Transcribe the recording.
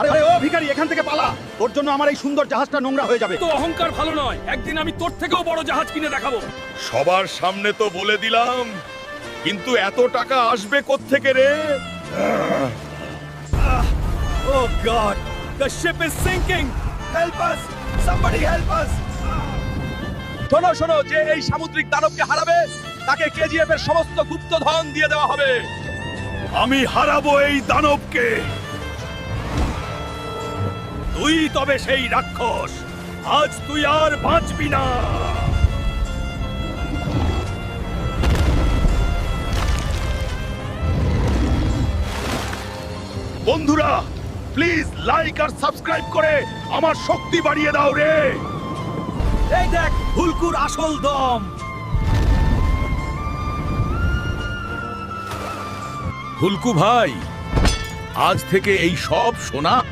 আরে আরে ও ভিখারি, এখান থেকে পালা। তোর জন্য আমার এই সুন্দর জাহাজটা নোংরা হয়ে যাবে। তো অহংকার ভালো নয়, একদিন আমি তোর থেকেও বড় জাহাজ কিনে দেখাবো। সবার সামনে তো বলে দিলাম, কিন্তু এত টাকা আসবে কোত্থেকে রে? Oh God, the ship is sinking. Help us! Somebody help us! শোনো শোনো, যে এই সামুদ্রিক দানবকে হারাবে তাকে কেজিএফ এর সমস্ত গুপ্তধন দিয়ে দেওয়া হবে। আমি হারাবো এই দানবকে। তুই তবে সেই রাক্ষস, আজ তুই আর বাঁচবি না। বন্ধুরা, প্লিজ লাইক আর সাবস্ক্রাইব করে আমার শক্তি বাড়িয়ে দাও রে। এই দেখ হুলকুর আসল দম। হুলকু ভাই, আজ থেকে এই সব সোনা